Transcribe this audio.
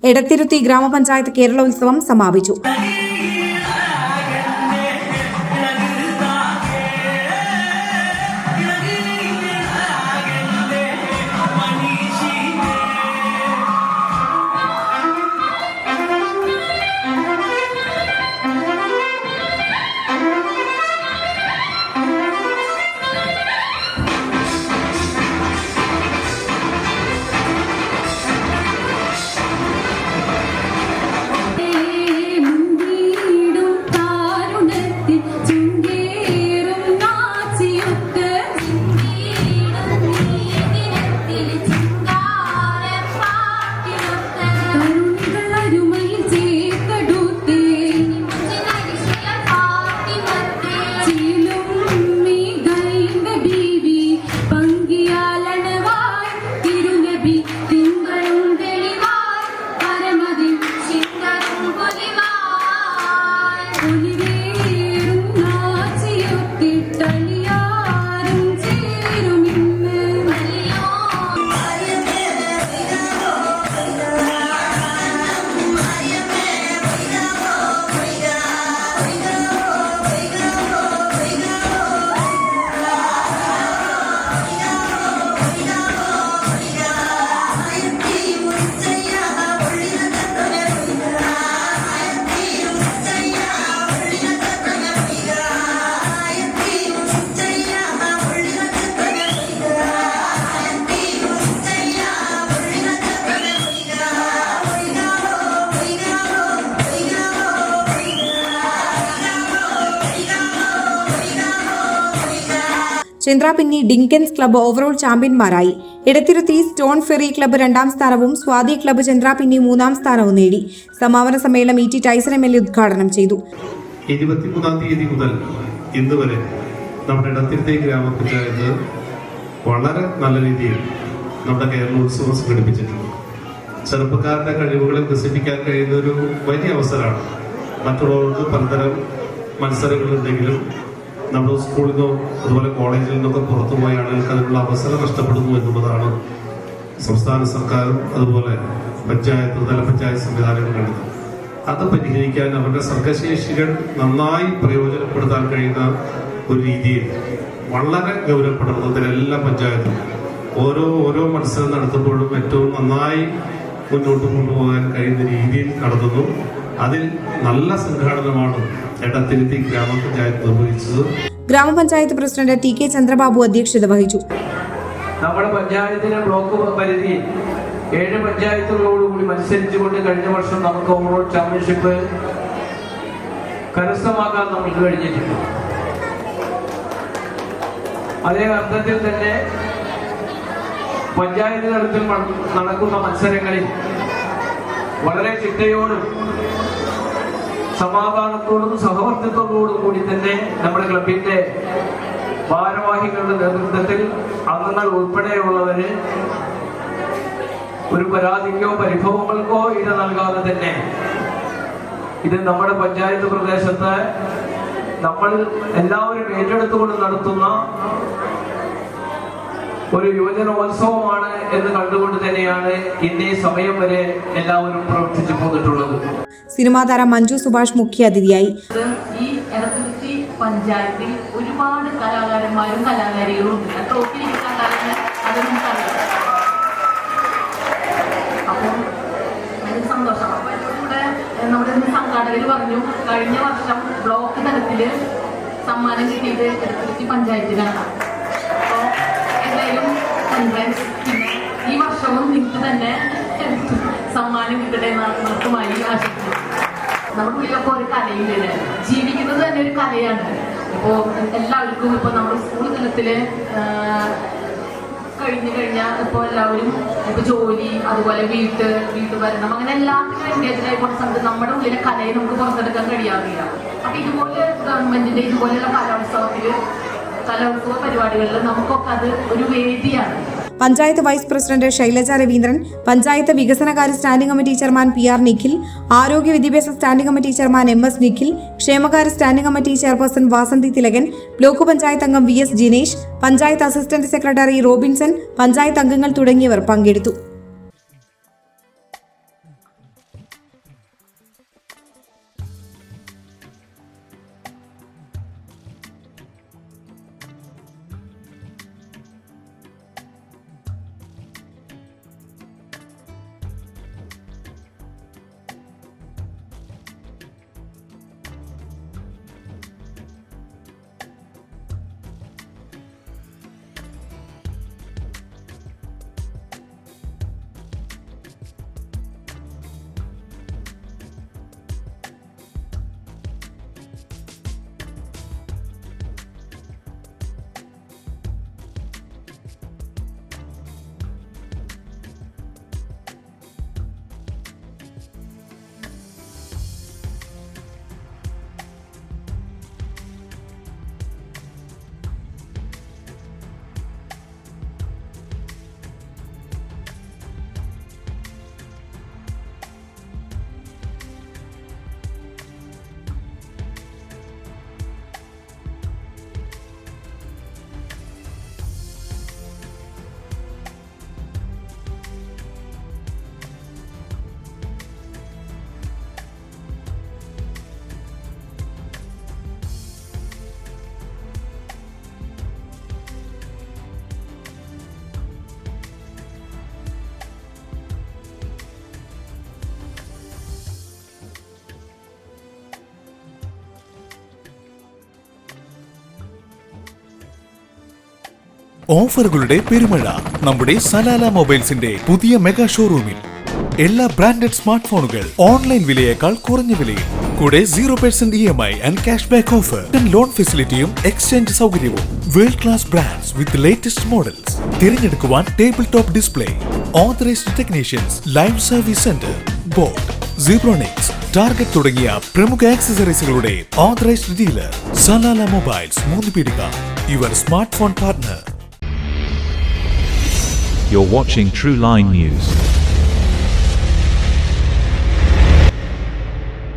എടത്തിരുത്തി ഗ്രാമപഞ്ചായത്ത് കേരളോത്സവം സമാപിച്ചു. Chandrappinni Dinkans club overall ചാമ്പ്യന്മാരായി. എടത്തിരുത്തി സ്റ്റോൺ ഫെറി ക്ലബ്ബ് 2ാം സ്ഥാനവും സ്വാതി ക്ലബ്ബ് ചന്ദ്രാപിന്നി 3ാം സ്ഥാനവും നേടി. സമാപന സമ്മേളനം ഇ.ടി. ടൈസൺ MLA ഉദ്ഘാടനം ചെയ്തു. 23-ാം തീയതി മുതൽ ഇന്ന് വരെ നമ്മുടെ എടത്തിരുത്തി ഗ്രാമപഞ്ചായത്ത് വളരെ നല്ല രീതിയിൽ നമ്മുടെ കേരളോത്സവം സംഘടിപ്പിച്ചിട്ടുണ്ട്. ചെറുപ്പക്കാരുടെ കഴിവുകളെ വികസിപ്പിക്കാൻ കഴിയുന്ന ഒരു വലിയ അവസരമാണ്. മറ്റുള്ളവർക്ക് പലതരം മത്സരങ്ങളുണ്ടെങ്കിലും നമ്മുടെ സ്കൂളിൽ നിന്നോ അതുപോലെ കോളേജിൽ നിന്നൊക്കെ പുറത്തുപോയ ആളുകൾക്ക് അതിനുള്ള അവസരം നഷ്ടപ്പെടുന്നു എന്നുള്ളതാണ് സംസ്ഥാന സർക്കാരും അതുപോലെ തല പഞ്ചായത്ത് സംവിധാനങ്ങൾ കണ്ടത്. അത് പരിഹരിക്കാൻ അവരുടെ സർഗശേഷികൾ നന്നായി പ്രയോജനപ്പെടുത്താൻ കഴിയുന്ന ഒരു രീതിയിൽ വളരെ ഗൗരവപ്പെടുന്നതിൽ എല്ലാ പഞ്ചായത്തും ഓരോ മത്സരം നടത്തുമ്പോഴും ഏറ്റവും നന്നായി മുന്നോട്ട് കൊണ്ടുപോകാൻ കഴിയുന്ന രീതിയിൽ നടത്തുന്നു. അതിൽ നല്ല സംഘാടനമാണ് എടത്തിരുത്തി ഗ്രാമപഞ്ചായത്ത് നിർവഹിച്ചത്. ഗ്രാമപഞ്ചായത്ത് പ്രസിഡന്റ് TK ചന്ദ്രബാബു അധ്യക്ഷത വഹിച്ചു. നമ്മുടെ പഞ്ചായത്തിലെ ബ്ലോക്ക് പരിധിയിൽ 7 പഞ്ചായത്തുകളോടുകൂടി മത്സരിച്ചുകൊണ്ട് കഴിഞ്ഞ വർഷം നമുക്ക് ഓവറോൾ ചാമ്പ്യൻഷിപ്പ് കരസ്ഥമാക്കാൻ നമുക്ക് കഴിഞ്ഞിട്ടുണ്ട്. അതേ അർത്ഥത്തിൽ തന്നെ പഞ്ചായത്ത് തലത്തിൽ നടക്കുന്ന മത്സരങ്ങളിൽ വളരെ ചിട്ടയോടും സമാധാനത്തോടും സഹവർത്തിത്വത്തോടും കൂടി തന്നെ നമ്മുടെ ക്ലബിന്റെ ഭാരവാഹികളുടെ നേതൃത്വത്തിൽ അംഗങ്ങൾ ഉൾപ്പെടെയുള്ളവര് ഒരു പരാതിക്കോ പരിഭവങ്ങൾക്കോ ഇട നൽകാതെ തന്നെ ഇത് നമ്മുടെ പഞ്ചായത്ത് പ്രദേശത്ത് നമ്മൾ എല്ലാവരും ഏറ്റെടുത്തുകൊണ്ട് നടത്തുന്ന ഒരു യുവജനോത്സവമാണ് എന്ന് കണ്ടുകൊണ്ട് തന്നെയാണ് ഇന്നേ സമയം വരെ എല്ലാവരും പ്രവർത്തിച്ചു പോന്നിട്ടുള്ളത്. സിനിമാ താരം മഞ്ജു സുഭാഷ് മുഖ്യാതിഥിയായി. ഈ എടത്തിരുത്തി പഞ്ചായത്തിൽ ഒരുപാട് കലാകാരന്മാരും കലാകാരികളും ഉണ്ട്. അപ്പം അതിന് സന്തോഷം. അപ്പൊ ഇതിലൂടെ നമ്മുടെ സംഘാടകർ പറഞ്ഞു, കഴിഞ്ഞ വർഷം ബ്ലോക്ക് തലത്തില് സമ്മാനം കിട്ടിയത് എടത്തിരുത്തി പഞ്ചായത്തിനാണ്. അപ്പോൾ എന്തായാലും പിന്നെ ഈ വർഷവും നിങ്ങൾക്ക് തന്നെ സമ്മാനം കിട്ടട്ടെ നമുക്കുമായി ആശംസിക്കുന്നു. നമ്മുടെ ഉള്ളിലൊക്കെ ഒരു കലയിലാണ്, ജീവിക്കുന്നത് തന്നെ ഒരു കലയാണ്. ഇപ്പോൾ എല്ലാവർക്കും ഇപ്പോൾ നമ്മുടെ സ്കൂൾ തലത്തില് കഴിഞ്ഞാൽ ഇപ്പോൾ എല്ലാവരും ഇപ്പോൾ ജോലി അതുപോലെ വീട്ടുഭരണം അങ്ങനെ എല്ലാത്തിനും എൻഗേജായി കൊണ്ട് സമയത്ത് നമ്മുടെ ഉള്ളിലെ കലയെ നമുക്ക് പുറത്തെടുക്കാൻ കഴിയാറില്ല. അപ്പൊ ഇതുപോലെ ഗവൺമെന്റിന്റെ ഇതുപോലെയുള്ള കലോത്സവ പരിപാടികളിൽ നമുക്കൊക്കെ അത് ഒരു വേദിയാണ്. പഞ്ചായത്ത് വൈസ് പ്രസിഡന്റ് ശൈലജ രവീന്ദ്രൻ, പഞ്ചായത്ത് വികസനകാര്യ standing committee chairman PR Nikhil, ആരോഗ്യ വിദ്യാഭ്യാസ standing committee chairman MS Nikhil, ക്ഷേമകാര്യ standing committee chairperson Vasanthi Thilakan, block panchayat അംഗം VS Jinesh, panchayat assistant secretary Robinson, panchayat അംഗങ്ങൾ തുടങ്ങിയവർ പങ്കെടുത്തു. ഓഫറുകളുടെ പെരുമഴ നമ്മുടെ സലാല മൊബൈൽസിന്റെ പുതിയ മെഗാ ഷോറൂമിൽ. എല്ലാ ബ്രാൻഡഡ് സ്മാർട്ട് ഫോണുകൾ ഓൺലൈൻ വിലയേക്കാൾ കുറഞ്ഞ വിലയിൽ. കൂടെ 0% EMI and cash back offer. Loan ഫെസിലിറ്റിയും എക്സ്ചേഞ്ച് സൗകര്യവും. World class brands with latest models. തിരഞ്ഞെടുക്കുവാൻ table top display. Authorised technicians. Live service centre. Boat, Zebronics, Target തുടങ്ങിയ പ്രമുഖ ആക്സസറീസുകളുടെ authorised dealer. Salalah mobiles, Moonnupeedika. Your smart phone partner. You're watching True Line News.